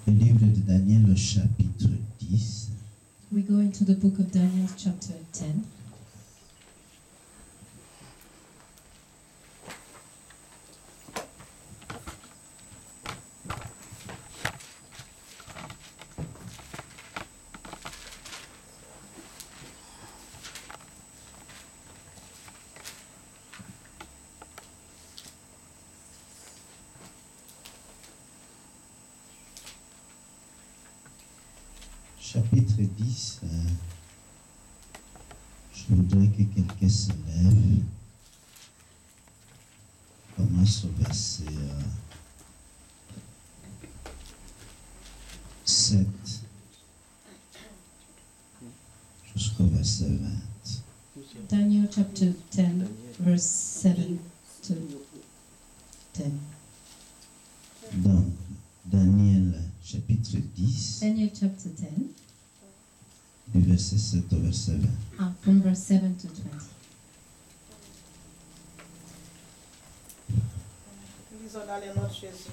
Le livre de Daniel, le chapitre 10. We go into the book of Daniel, chapter 10. Chapitre 10, je voudrais que quelqu'un se lève. On commence au verset 7 jusqu'au verset 20. Daniel chapter 10, verse 7 to 10. Donc, Daniel chapitre 10, Daniel chapter 10, du verset 7 au verset 20. from verse 7 to 20. Lisons dans les noms de Jésus.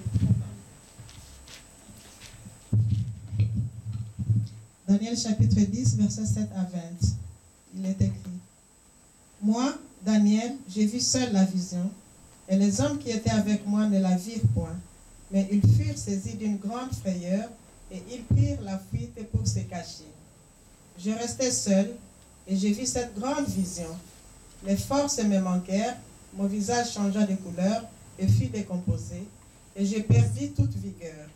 Daniel chapitre 10, verset 7 à 20. Il est écrit: Moi, Daniel, j'ai vu seul la vision, et les hommes qui étaient avec moi ne la virent point, mais ils furent saisis d'une grande frayeur, et ils prirent la fuite pour se cacher. Je restai seul, et j'ai vu cette grande vision. Les forces me manquèrent, mon visage changea de couleur, et fut décomposé, et je perdis toute vigueur.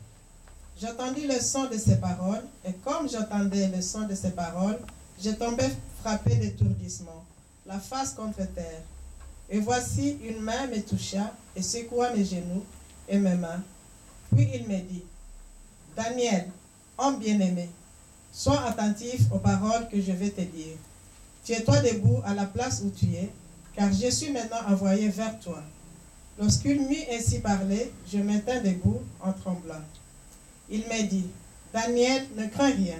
J'entendis le son de ses paroles, et comme j'entendais le son de ses paroles, je tombais frappé d'étourdissement, la face contre terre. Et voici, une main me toucha, et secoua mes genoux et mes mains. Puis il me dit: Daniel, homme bien-aimé, sois attentif aux paroles que je vais te dire. Tiens-toi debout à la place où tu es, car je suis maintenant envoyé vers toi. Lorsqu'il m'eut ainsi parlé, je me tins debout en tremblant. Il m'a dit: Daniel, ne crains rien,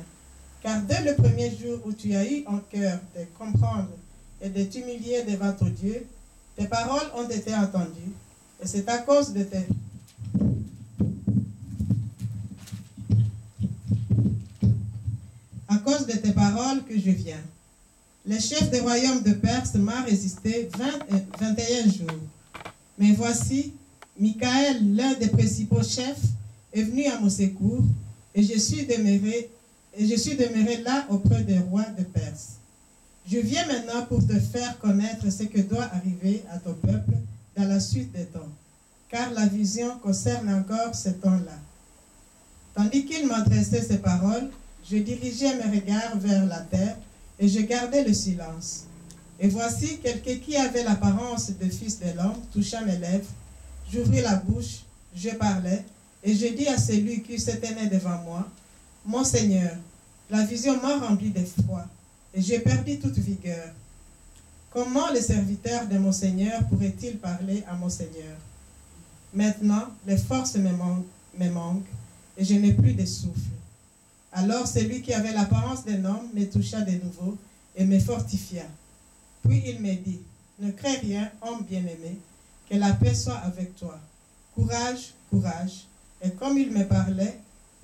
car dès le premier jour où tu as eu en cœur de comprendre et de t'humilier devant ton Dieu, tes paroles ont été entendues, et c'est à cause de tes paroles que je viens. Le chef des royaumes de Perse m'a résisté 21 jours. Mais voici, Michael, l'un des principaux chefs, est venu à mon secours, et je suis demeuré là auprès des rois de Perse. Je viens maintenant pour te faire connaître ce que doit arriver à ton peuple dans la suite des temps, car la vision concerne encore ce temps-là. Tandis qu'il m'adressait ces paroles, je dirigeais mes regards vers la terre et je gardais le silence. Et voici, quelqu'un qui avait l'apparence de fils de l'homme toucha mes lèvres. J'ouvris la bouche, je parlais, et je dis à celui qui se tenait devant moi: Mon Seigneur, la vision m'a rempli d'effroi, et j'ai perdu toute vigueur. Comment le serviteur de mon Seigneur pourrait-il parler à mon Seigneur? Maintenant, les forces me manquent, et je n'ai plus de souffle. Alors celui qui avait l'apparence d'un homme me toucha de nouveau et me fortifia. Puis il me dit: Ne crains rien, homme bien-aimé, que la paix soit avec toi. Courage, courage. Et comme il me parlait,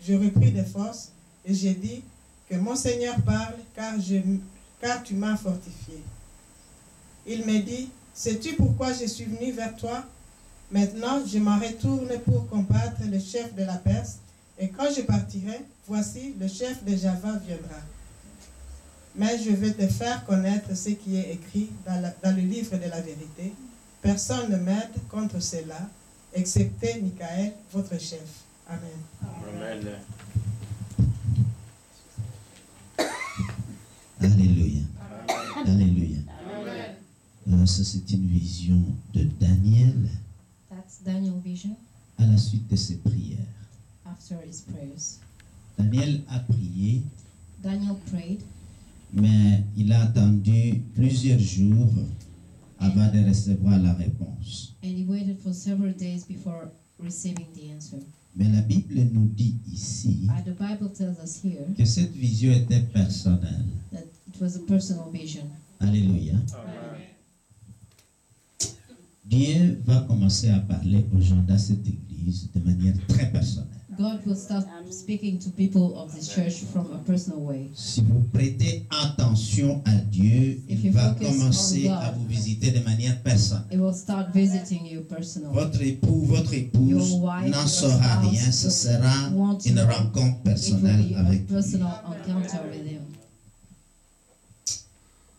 je repris des forces et j'ai dit: Que mon Seigneur parle, car tu m'as fortifié. Il me dit: Sais-tu pourquoi je suis venu vers toi? Maintenant, je m'en retourne pour combattre le chef de la Perse, et quand je partirai, voici, le chef de Java viendra. Mais je vais te faire connaître ce qui est écrit dans le livre de la vérité. Personne ne m'aide contre cela, excepté Michael, votre chef. Amen. Amen. Alléluia. Alléluia. Amen. Ça, c'est une vision de Daniel That's Daniel's vision à la suite de ses prières. after his prayers. Daniel a prié, Daniel prayed, mais il a attendu plusieurs jours avant de recevoir la réponse. and he waited for several days before receiving the answer. Mais la Bible nous dit ici The Bible tells us here que cette vision était personnelle. that it was a personal vision. Alléluia. Amen. Dieu va commencer à parler aux gens dans cette église de manière très personnelle. God will start speaking to people of this church from a personal way. Si vous prêtez attention à Dieu, If il you va focus commencer on à God, vous visiter de manière personnelle. It will start visiting you personally. Votre époux, votre épouse Your wife, n'en your saura spouse rien. Ce will sera want to une know. rencontre It will personnelle be a avec lui. personal encounter with him.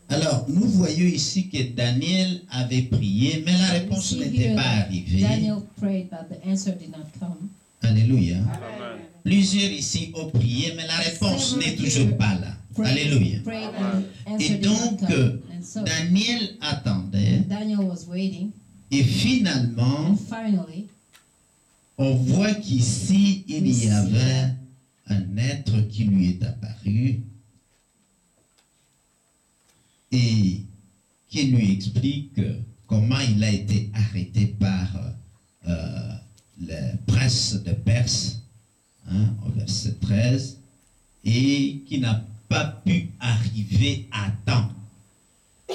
Alors, nous voyons ici que Daniel avait prié, mais la We réponse see n'était here pas that arrivée. Daniel prayed, but the answer did not come. Alléluia. Amen. Plusieurs ici ont prié, mais la réponse Several n'est toujours here pas là. Prayed, Alléluia. prayed and the answer Et did not donc, come. And so Daniel attendait, Daniel was waiting, et finalement, and finally, on voit qu'ici, il We y see avait un être qui lui est apparu et qui lui explique comment il a été arrêté par le prince de Perse, au verset 13, et qui n'a pas pu arriver à temps.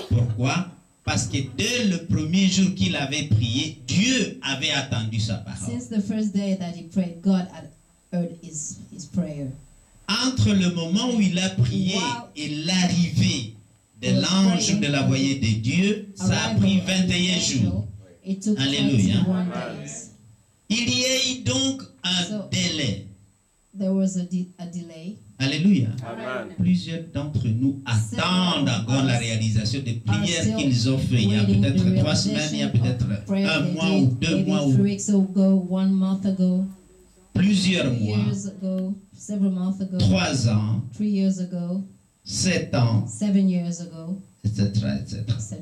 Pourquoi? Parce que dès le premier jour qu'il avait prié, Dieu avait attendu sa parole. since the first day that he prayed, God had heard his prayer. Entre le moment où il a prié et l'arrivée de l'ange de la voyée de Dieu, ça a pris 21 jours. It took Alléluia. 21 days. Il y a eu donc un délai. There was a delay. Alléluia. Amen. Plusieurs d'entre nous attendent encore la réalisation des prières qu'ils ont fait. Il y a Waiting peut-être the 3 semaines, il y a peut-être prayer un they mois ou did 2 maybe mois 3 ou weeks ago, 1 month ago, plusieurs 2 mois, years ago, several months ago, 3 ans, 3 years ago, 7 ans, 7 years ago, etc., etc. etc.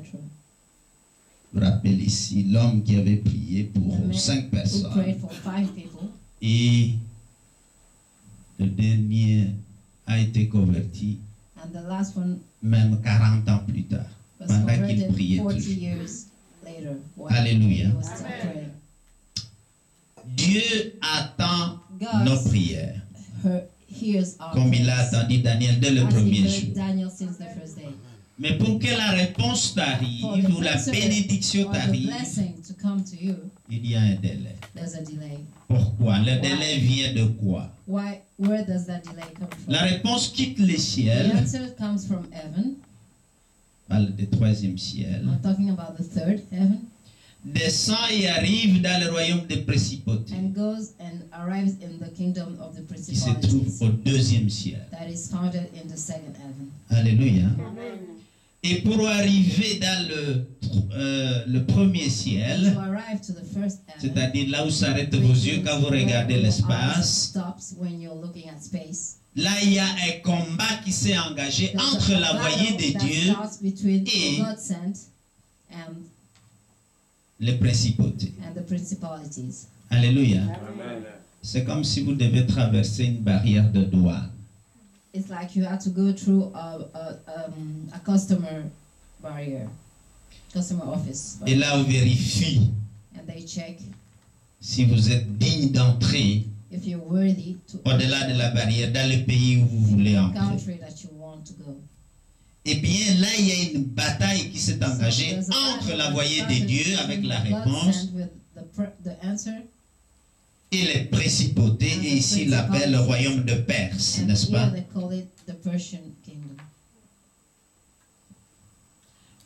Je vous rappelle ici l'homme qui avait prié pour The man 5 who personnes. prayed for 5 people, Et le dernier a été converti and the last one même 40 ans plus tard, was pendant qu'il converted priait 40 toujours. years later. While Alléluia. he was still praying. Dieu attend God nos prières, hears our comme il a prayers, attendu Daniel dès le as he premier heard jour. Daniel since the first day. Mais pour que la réponse For t'arrive the ou la answer bénédiction or the t'arrive, blessing to come to you, il y a un délai. there's a delay. Pourquoi? Le délai vient de quoi? Why? Where does that delay come from? La réponse quitte le The ciel, answer comes from heaven. parle du troisième ciel, I'm talking about the third heaven, descend et arrive dans le royaume des principautés, and goes and arrives in the kingdom of the qui se trouve principalities au deuxième ciel. that is founded in the second heaven. Alléluia. Et pour arriver dans le premier ciel, To arrive to the first heaven, c'est-à-dire là où s'arrêtent vos yeux quand vous regardez where your eyes l'espace, stops when you're looking at space. là il y a un combat qui s'est engagé There's entre a la battle voyée de that Dieu starts between et God sent and les principautés. the principalities. Alléluia. Amen. C'est comme si vous devez traverser une barrière de douane. It's like you have to go through a customer barrier, customer office, Et là on vérifie and they check si vous êtes digne d'entrer if you're worthy to au-delà de la barrière dans le pays où vous voulez the entrer. country that you want to go. Eh bien, là, il y a une bataille qui s'est engagée There's a entre battle la that voyée de started Dieu avec la between God réponse sent with the answer, et les principautés, et ici il l'appelle le royaume de Perse, and n'est-ce here pas? they call it the Persian kingdom.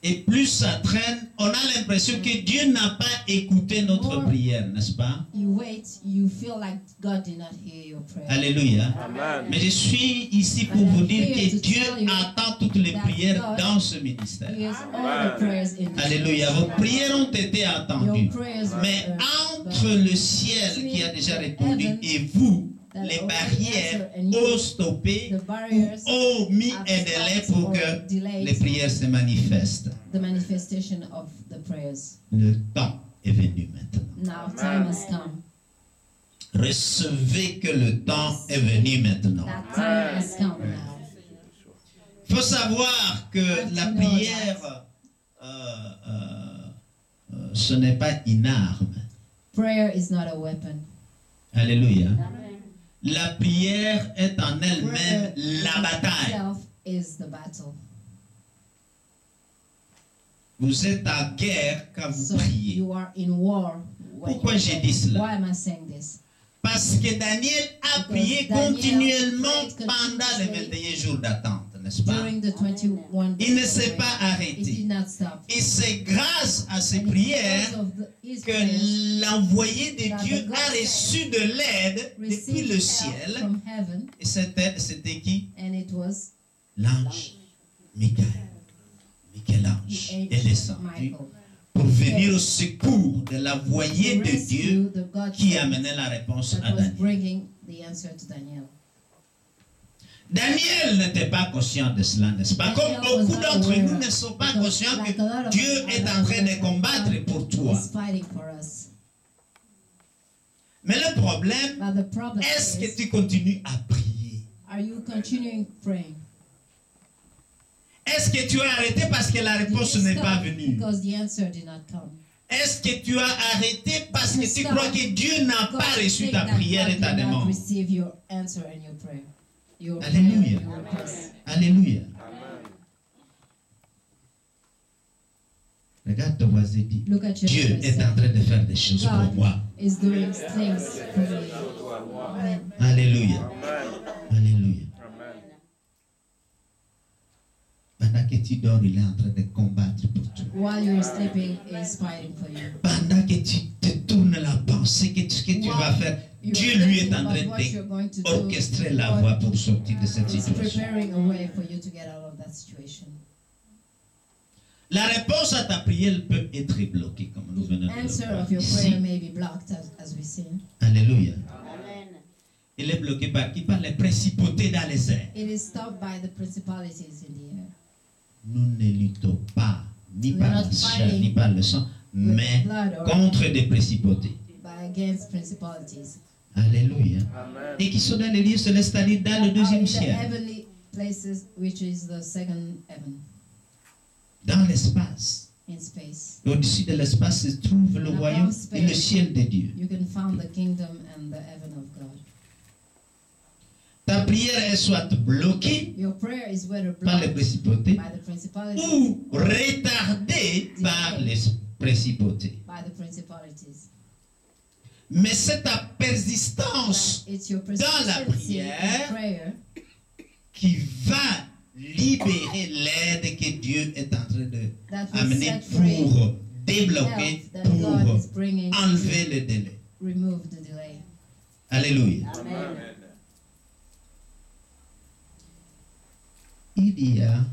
Et plus ça traîne, on a l'impression que Dieu n'a pas écouté notre More prière, n'est-ce pas? You wait, you feel like God did not hear your prayer. Alléluia. Amen. Mais je suis ici pour vous dire que Dieu attend toutes les prières dans ce ministère. He hears all the prayers in this Alléluia. Vos prières ont été Your entendues. prayers were Mais heard, entre but le ciel qui a déjà répondu et vous, les barrières ont stoppé the barriers ont mis have un délai stopped pour or que delayed les prières se manifestent. the manifestation of the prayers. Le temps est venu maintenant. Now time has come. Recevez que le temps est venu maintenant. That time has come now. Il faut savoir que la prière, ce n'est pas une arme. Prayer is not a weapon. Alléluia. La prière est en elle-même la bataille. Itself is the battle. Vous êtes en guerre quand vous So priez. you are in war. when Pourquoi you j'ai pray. dit cela? Why am I saying this? Parce que Daniel a prié Daniel continuellement prayed pendant les continuously 21 jours d'attente, n'est-ce pas? during the 21 days. Il ne s'est of pas prayer. It arrêté. did not stop. Et c'est grâce à ces And prières because of his que prayers, l'envoyé de that Dieu the God a reçu de l'aide depuis received le help ciel. from heaven, Et cette aide, c'était qui? and it was L'ange Michael. Michel-Ange the est angel descendu Michael pour venir au secours de l'envoyé to de Dieu rescue the God qui amenait la réponse à that was Daniel. bringing the answer to Daniel. Daniel n'était pas conscient de cela, n'est-ce pas? Comme Daniel was beaucoup not d'entre aware, nous ne sont pas because conscients like que a lot of Dieu us est are en not train aware de that combattre God pour toi. is fighting for us. Mais le problème, But the problem est-ce que is, tu continues à prier? are you continuing praying? Est-ce que tu as arrêté parce que la Did you réponse n'est pas stop venue? because the answer did not come? Est-ce que tu as arrêté parce que tu Stop. crois que Dieu n'a God pas reçu think ta that prière et God ta did not demande? receive your answer and your prayer. Your Alléluia. prayer and your request. Alléluia. Regarde ton voisin et dis, Look at your Dieu neighbor est and en train de faire des choses pour God moi. is doing things for me. Amen. Alléluia. Alléluia. Pendant que tu dors, il est en train de combattre pour toi. While you're sleeping, is fighting for you. Pendant que tu te tournes la pensée, que ce que tu vas faire, You're Dieu lui est thinking en about train what you're going to do. d'orchestrer la God voie pour sortir de cette is situation. preparing a way for you to get out of that situation. La réponse à ta prière peut être bloquée, comme nous venons de le Answer voir of your ici. prayer may be blocked, as we see. Alléluia. Il est bloqué par qui? Par les principautés dans les airs. It is stopped by the principalities in the air. Nous ne luttons pas, ni We par are la not chair, fighting ni par le sang, mais blood or contre des principautés. by against principalities. Alléluia. Et qui sont dans les lieux célestes, c'est-à-dire dans le Are deuxième in the ciel, heavenly places, which is the second heaven dans l'espace. in space. Au-dessus de l'espace se trouve le And royaume above space, et le ciel de Dieu. You can find the kingdom and the heaven of God. Ta prière est soit bloquée Your prayer is whether par les blocked principautés by the principalities ou retardée par les principautés. by the principalities. Mais c'est ta persistance It's your dans la persistency in prière prayer qui va libérer l'aide que Dieu est en train de that will amener set free pour débloquer, help that God pour is bringing enlever to le délai. remove the delay. Alléluia. Amen. Il y a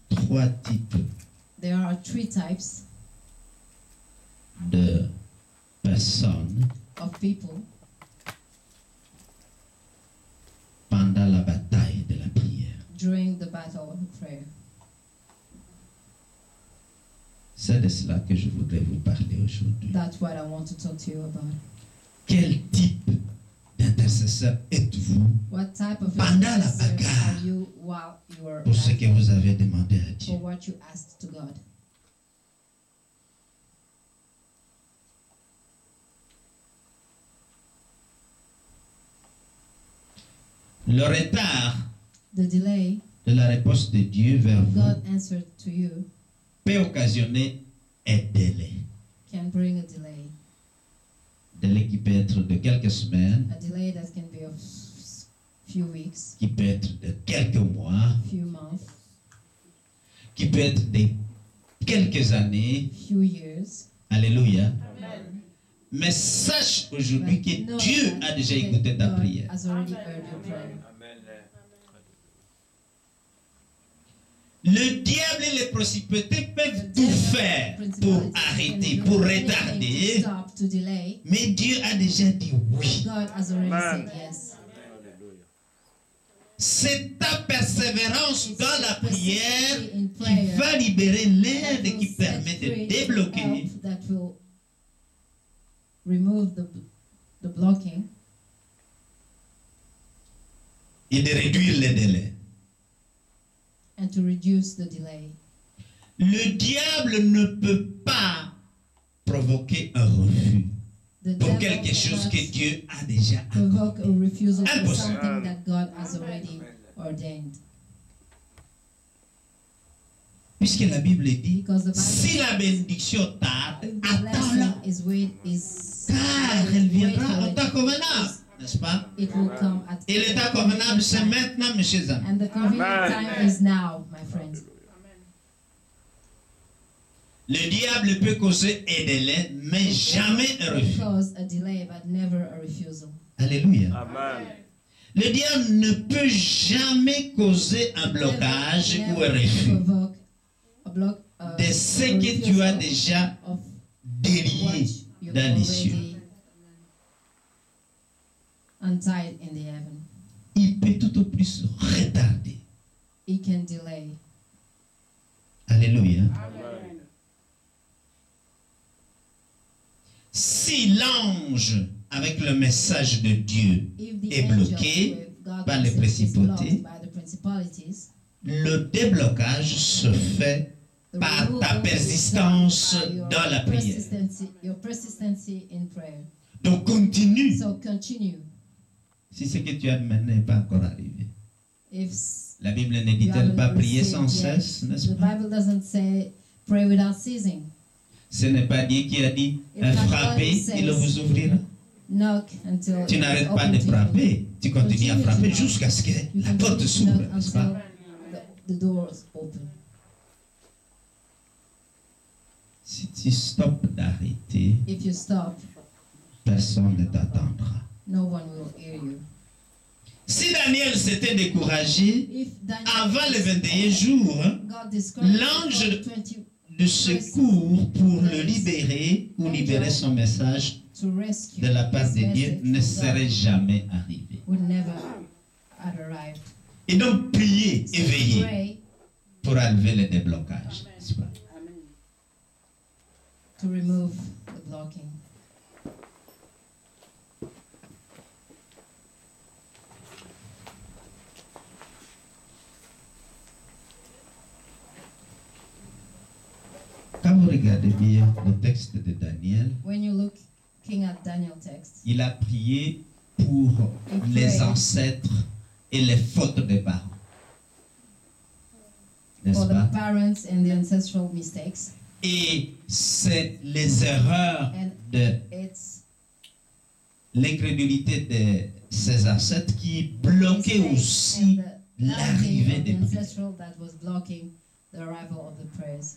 3 types There are 3 types de personnes of people pendant la bataille de la prière. during the battle of prayer. C'est de cela que je voudrais vous parler aujourd'hui. That's what I want to talk to you about. Quel type d'intercesseur êtes-vous What type of pendant la intercessor bagarre are you while you are pour ce que vous avez demandé à Dieu? for what you asked to God? Le retard The delay de la réponse de Dieu vers vous God answered to you peut occasionner un délai. can bring a delay. Délai qui peut être de quelques semaines, A delay that can be of few weeks, qui peut être de quelques mois, few months, qui peut être de quelques années. few years. Alléluia. Mais sache aujourd'hui But que know Dieu that a déjà écouté ta God prière. has already heard your prayer. Le diable et les principautés peuvent The tout devil, faire principalities pour can arrêter, do pour anything to retarder. stop, to delay. Mais Dieu a déjà dit oui. God has already said yes. C'est ta persévérance It's dans la prière persistence in qui prayer va libérer that l'aide will qui set permet de free débloquer help that will remove the blocking et de réduire les délais. and to reduce the delay. Le diable ne peut pas provoquer un refus The pour devil quelque chose cannot que Dieu a déjà provoke a accompli. refusal for Impossible. something that God has already ordained. Puisque la Bible dit, Because the Bible si la bénédiction tarde, if the attends-la, blessing is car elle viendra en temps convenable. n'est-ce pas? It will come at Et l'état convenable, c'est maintenant, mes chers amis. And the convenient time is now, my friends. Le diable peut causer un délai, mais jamais un refus. Cause a delay, but never a refusal. Alléluia. Amen. Le diable ne peut jamais causer un blocage ou un refus Provoke a block, de ce que tu as déjà of délié what dans les cieux. already untied in the heaven. Il peut tout au plus retarder. He can delay. Alléluia. Amen. Si l'ange avec le message de Dieu If the est angel bloqué with God's par les message is blocked principautés, by the principalities, le déblocage se fait the par ta removal is persistance done by your dans la prière. persistency in prayer. Donc continue. So continue. Si ce que tu as maintenant n'est pas encore arrivé. If La Bible ne you dit-elle haven't pas prier received sans yet, cesse, n'est-ce the pas? Bible doesn't say pray without ceasing. Ce n'est pas Dieu qui a dit It's not frappez, God il says, vous ouvrira. Knock until Tu it's n'arrêtes pas open de to you. frapper, tu continues à Continue to frapper knock. jusqu'à ce que You la can porte knock s'ouvre, n'est-ce until pas? the door is open. Si tu stoppes d'arrêter, If you stop, personne ne t'attendra. no one will hear you. Si Daniel s'était découragé, If Daniel avant les 21 jours God discouraged l'ange the 20 de secours pour le libérer ou libérer son message to rescue de la part his de Dieu message ne from serait God jamais arrivé. would never have arrived. Et donc prier et So veiller pray pour enlever le déblocage, n'est-ce pas? to remove the blocking. Quand vous regardez bien le texte de Daniel, When you look at Daniel text, il a prié pour Il les pray. ancêtres et les fautes des parents. N'est-ce for the pas? parents and the ancestral mistakes, Et c'est les erreurs and de it's l'incrédulité de ses ancêtres qui bloquaient mistakes aussi and the l'arrivée doubting des of the prières. ancestral that was blocking the arrival of the prayers.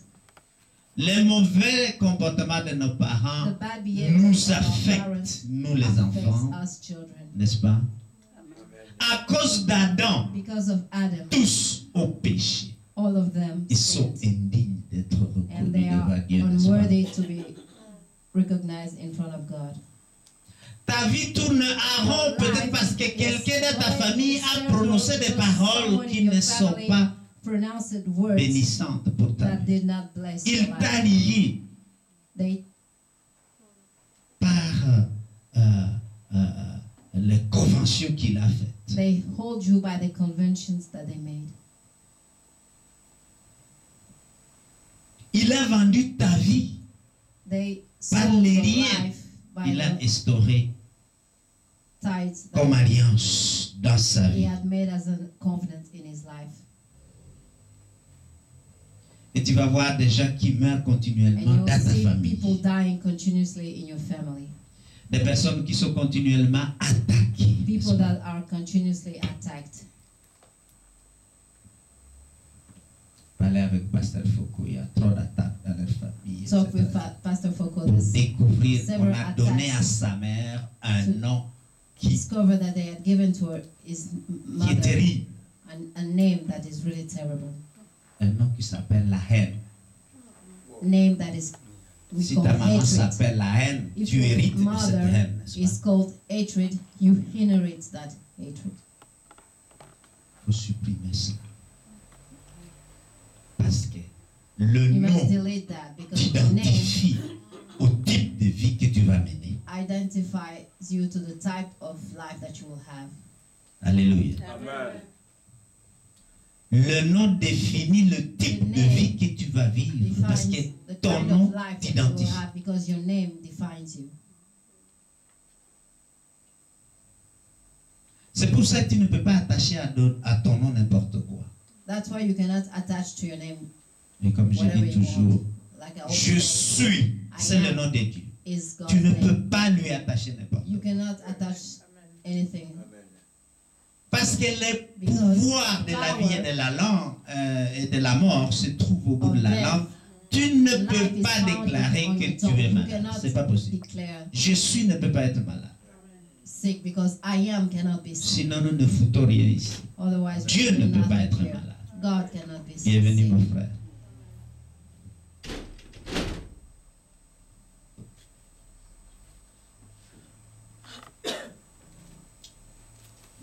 Les mauvais comportements de nos The parents bad behavior nous of our parents affectent, nous les enfants, affects us children. n'est-ce pas? À cause d'Adam, Because of Adam, tous ont péché. all of them Ils sont sinned, indignes d'être and reconnus they are devant Dieu, n'est-ce pas? unworthy to be recognized in front of God. Ta vie tourne en rond peut-être parce que quelqu'un dans ta famille a prononcé des paroles qui ne sont pas pronounced words bénissantes pour ta that vie. did not bless your Il t'a life. lié They par les conventions qu'il a faites. they hold you by the conventions that they made. Il a vendu ta vie. They Par sold les your liens, life by Il a the instauré tithes comme that alliance dans sa he vie. had made as a covenant in his life. Et tu vas voir des gens qui meurent And continuellement you'll dans ta see famille. people dying continuously in your family. Des personnes qui sont continuellement attaquées. People that are continuously attacked. Parler avec Pasteur Foucault, il y a trop d'attaques dans leur famille. Talk etc. with Pastor Foucault. Pour This découvrir qu'on several a donné à attacks. sa mère un To nom qui discover that they had given to her his est mother terrible. a name that is really terrible. Un nom qui s'appelle la haine. Name that is we Si call ta maman hatred. s'appelle la haine, If tu your hérites de cette mother haine, n'est-ce is pas? called hatred, you inherit that hatred. Il faut supprimer ça. Parce que le You must nom delete that because the name t'identifie au type de vie que tu vas mener. identifies you to the type of life that you will have. Alléluia. Amen. Le nom définit le type de vie que tu vas vivre. Parce que Defines the ton kind nom of life that you will t'identifie. have because your name defines you. C'est pour ça que tu ne peux pas attacher à ton nom n'importe quoi. That's why you cannot attach to your name Et comme je whatever dis you toujours, want. Like I je always say, suis, c'est le nom de Dieu. is God's Tu ne name. peux pas lui attacher n'importe You quoi. cannot attach anything. Parce que le pouvoir de la vie et de la langue et de la mort se trouve au bout de la langue. Tu ne peux pas déclarer que tu es malade. C'est pas possible. Je suis ne peut pas être malade. Sick because I am cannot be sick. Sinon, nous ne foutons rien ici. Otherwise, Dieu ne peut pas être malade. God cannot be sick. Bienvenue, mon frère.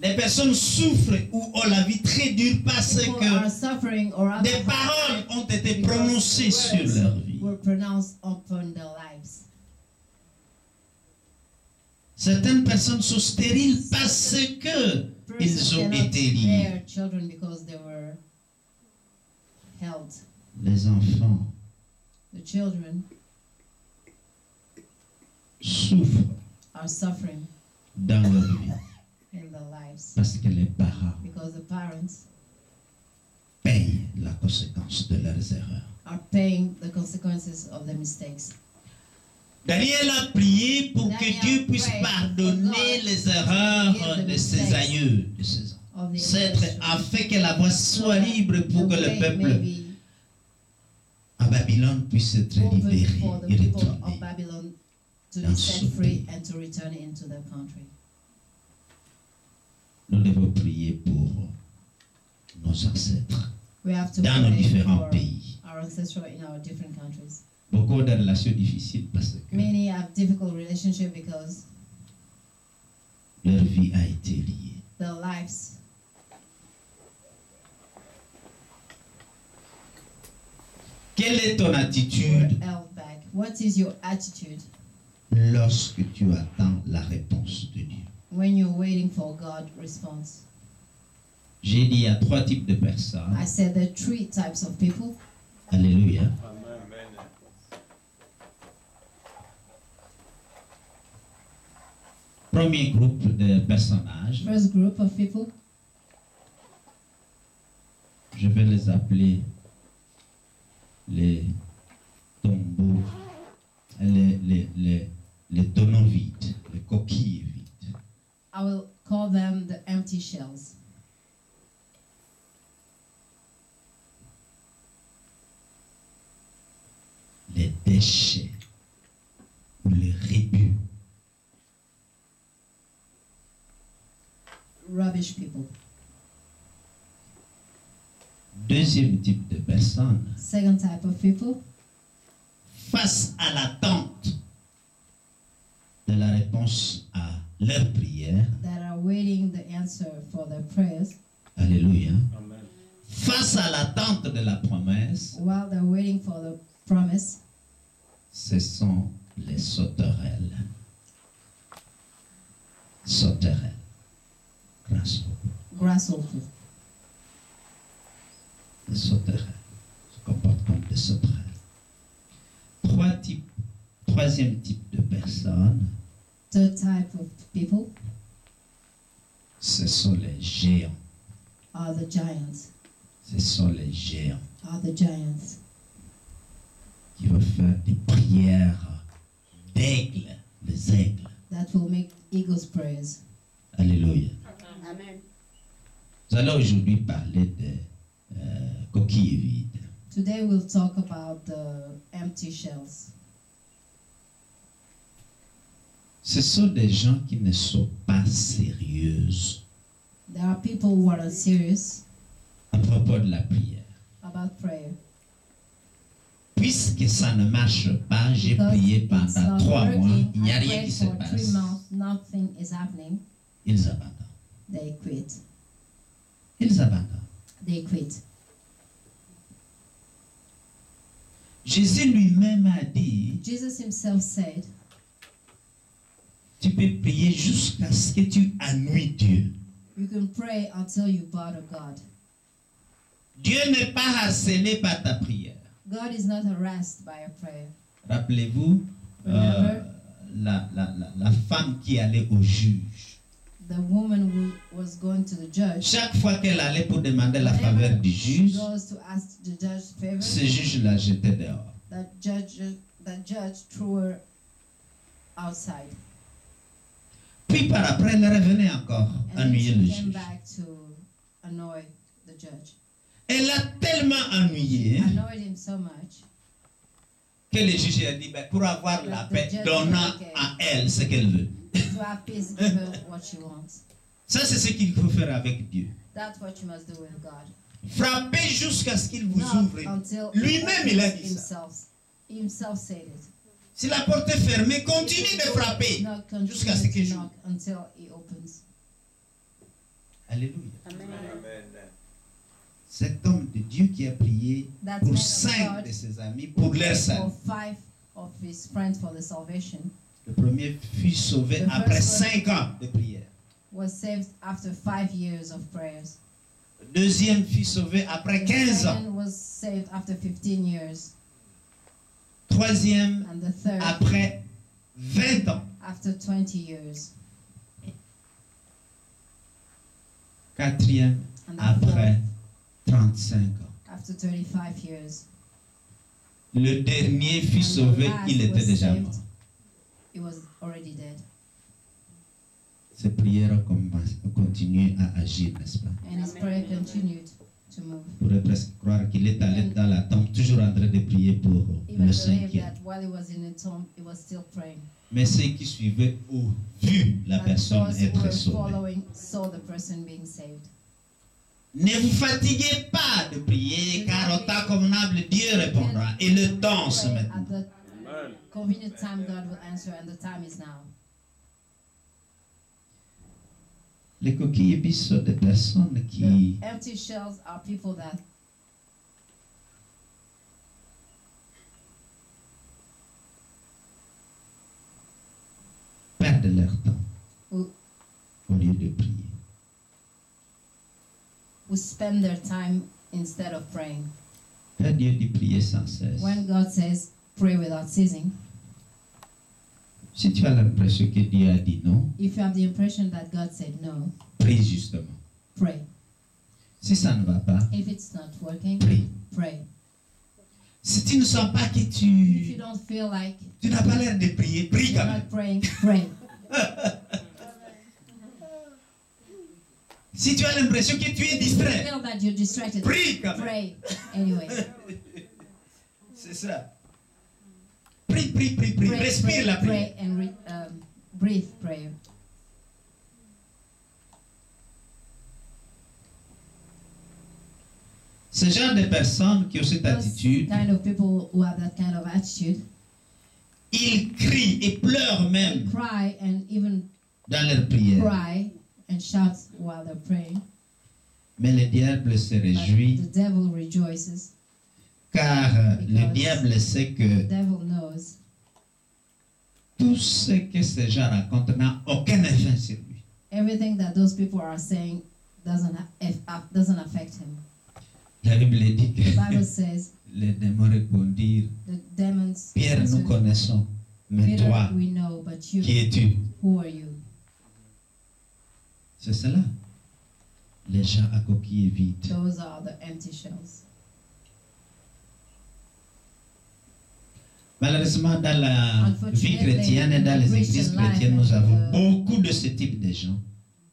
Les personnes souffrent ou ont la vie très dure parce People are que suffering or other des paroles ont été prononcées sur leur vie. were pronounced upon their lives. Certaines personnes sont stériles parce que ils ont cannot été liés. bear children because they were held. Les enfants The children souffrent are suffering dans leur vie in their lives parce que les parents because the parents payent la conséquence de leurs erreurs. are paying the consequences of their mistakes. Daniel a prié pour que Daniel Dieu puisse prayed pardonner for God les erreurs to de forgive the ses mistakes aïeux, de ses enfants. Of the C'est ancestors. afin que la voie soit libre pour The que le way peuple may be à Babylone puisse être open libéré for the et people retourner. of Babylon to dans be ce set free pays. and to return into their country. Nous devons prier pour nos ancêtres We have to dans nos pray différents for pays. our ancestors in our different countries. Beaucoup ont des relations difficiles parce que Many have difficult relationships because leur vie a été liée. their lives. Quelle est ton Were attitude held back. What is your attitude lorsque tu attends la réponse de Dieu? when you're waiting for God's response? J'ai dit il y a 3 types de personnes. I said there are 3 types of people. Alléluia. Premier groupe de personnages, First group of people, je vais les appeler les tombeaux, les tonneaux vides, les coquilles vides. I will call them the empty shells. Les déchets ou les rébus. Rubbish people. Deuxième type de personnes, Second type of people, face à l'attente de la réponse à leur prière, that are waiting the answer for their prayers alléluia, face à l'attente de la promesse, while they're waiting for the promise. ce sont les sauterelles. Sauterelles. Grasshopper. Les sauterelles se comportent comme des sauterelles. Troisième type de personnes, Third type of people ce sont les géants. are the giants. Ce sont les géants Are the giants qui vont faire des prières d'aigle, les aigles. that will make eagles' prayers. Alléluia. Amen. Nous allons aujourd'hui parler de coquilles vides. Today we'll talk about the empty shells. Ce sont des gens qui ne sont pas sérieuses There are people who are not serious à propos de la prière. about prayer. Puisque ça ne marche pas, j'ai Because prié it's pendant not 3 mois, working, il n'y a I rien prayed qui se for 3 passe. months, nothing is happening. Ils abandonnent. They quit. Ils abandonnent. They quit. Jésus lui-même a dit, Jesus himself said, tu peux prier jusqu'à ce que tu ennuies Dieu. you can pray until you bother God. Dieu n'est pas harcelé par ta prière. God is not harassed by a prayer. Rappelez-vous, Remember? la femme qui allait au juge. The woman who was going to the judge, Chaque fois qu'elle allait pour demander la whenever faveur du she juge, goes to ask the judge favor, ce juge la jetait dehors. the judge threw her outside. Puis par après, elle revenait encore And then ennuyer le she came juge. back to annoy the judge. Elle l'a tellement ennuyé Annoyed him so much que le juge a dit, ben, pour avoir la paix, donnant à elle ce qu'elle veut. to have peace, give her what she wants. Ça, c'est ce qu'il faut faire avec Dieu. That's what you must do with God. Frapper jusqu'à ce qu'il vous Not ouvre. until Lui-même, il a dit ça. himself said it. Si la porte est fermée, continue de frapper Not continue jusqu'à ce qu'il to joue. knock until he opens. Alléluia. Amen. Cet homme de Dieu qui a prié That pour man of 5 God de ses amis pour leur salut. for 5 of his friends for the salvation Le premier fut sauvé The après first one- 5 ans de prière. was saved after 5 years of prayers. Le deuxième fut sauvé après The 15 ans. second was saved after 15 years. Troisième And the third après 20 ans. after 20 years. Quatrième And the après fourth 35 ans. after 35 years. Le dernier fut And the sauvé, last il était was déjà saved. mort. He was already dead. Ces prières ont continué à agir, n'est-ce pas? And his prayer continued to move. On pourrait presque croire qu'il est allé dans la tombe, toujours en train de prier pour Even le believe cinquième. that while he was in the tomb, he was still praying. Mais ceux qui suivaient ont vu la But personne those who être were sauvée. following saw the person being saved. Ne vous fatiguez pas de prier, car au temps convenable, Dieu répondra. Et le temps se Pray met. at the convenient time, God will answer, and the time is now. Les coquilles épices sont des personnes qui The empty shells are people that perdent leur temps who, au lieu de prier. who spend their time instead of praying. Quand Dieu dit prier sans cesse, When God says pray without ceasing, si tu as l'impression que Dieu a dit non, if you have the impression that God said no, prie justement. pray. Si ça ne va pas, If it's not working, prie. pray. Si tu ne sens pas que If you tu don't feel like n'as pas l'air de prier, prie you're quand même. not praying, pray. Si tu as l'impression que tu es If you distrait, feel that you're distracted, prie quand même. pray anyway. C'est ça. Prie, prie, prie, prie. Pray, Respire pray, la prière. pray, and breathe prayer. Ce genre de personnes qui ont cette Those attitude, kind of people who have that kind of attitude, ils crient et pleurent they même cry and even dans leur prière. cry and shout while they're praying. Mais le diable se But réjouit the devil rejoices. car le Because diable sait The que devil knows tout ce que ces gens racontent n'a aucun effet sur lui. everything that those people are saying doesn't affect him. La Bible dit The Bible que says les démons répondirent, the demons Pierre, nous answered, connaissons, mais Peter, toi, we know, but qui you, es-tu? who are you? C'est cela. Les gens à coquilles vides. Those are the empty shells. Malheureusement, dans la vie chrétienne et dans les églises chrétiennes, nous avons beaucoup de ce type de gens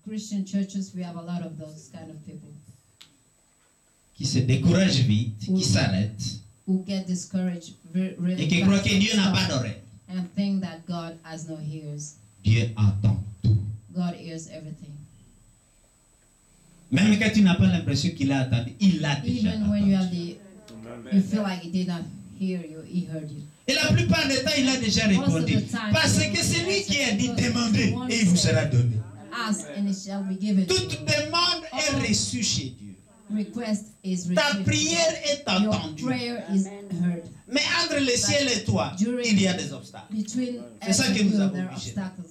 Christian churches, we have a lot of those kind of people qui se découragent vite, qui s'arrêtent who get discouraged really et qui croient fast que Dieu n'a pas and d'oreille. think that God has no ears. Dieu entend tout. God hears everything. Même quand tu n'as pas l'impression qu'il a attendu, il l'a déjà Even when you have entendu. you feel like he did not hear you, he heard you. Et la plupart du temps, il a déjà Most of répondu. the time, Parce he que will c'est lui qui a dit answer. demandez The one et il vous said, sera donné. Ask and it shall be given. Toute demande est reçue chez Dieu. Request is Ta received. prière est Your entendue. prayer is heard. Mais entre le ciel et toi, During- il y a des obstacles. Between C'est ça us que and nous you, avons there are obligé. obstacles.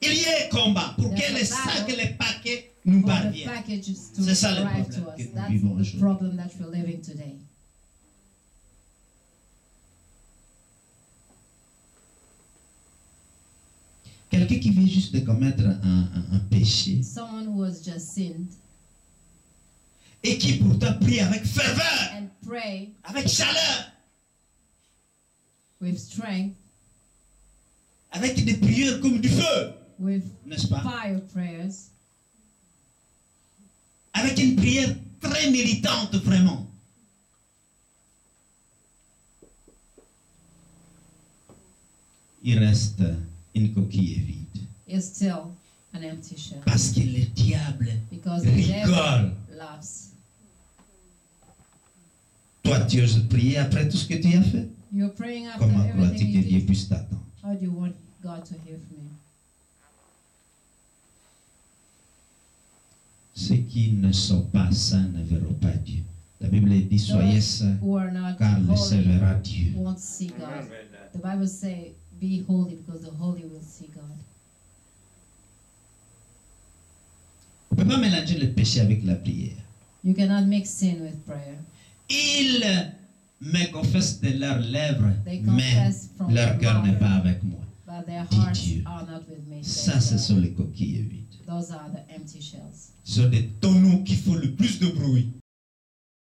Il y a un combat pour que There's a les battle sacs et les paquets nous For the parviennent. packages to C'est ça le arrive problème to que us. nous That's vivons the aujourd'hui. problem that we're living today. Quelqu'un qui vient juste de commettre un péché Someone who has just sinned et qui pourtant prie avec ferveur, and pray avec chaleur. with strength, avec des prières comme du feu, with n'est-ce pas? fire prayers, Avec une prière très militante, vraiment. Il reste une coquille vide. is still an empty shell. Parce que le diable Because the devil rigole. laughs. Toi, tu oses prier après tout ce que tu as fait? You're praying after Comment crois-tu everything que you Dieu did. puisse t'attendre? How do you want God to hear from you? Ceux qui ne sont pas saints ne verront pas Dieu. La Bible dit, soyez saints, Who are not car le saint holy verra Dieu. won't see God. The Bible says, be holy because the holy will see God. On ne peut pas mélanger le péché avec la prière. You cannot mix sin with prayer. Ils me confessent de leurs lèvres, They mais confess from leur their cœur n'est mouth, pas avec moi. but their Dit hearts Dieu. are not with me. Ça, ce sont les coquilles vides. Those are the empty shells. Ce sont des tonneaux qui font le plus de bruit.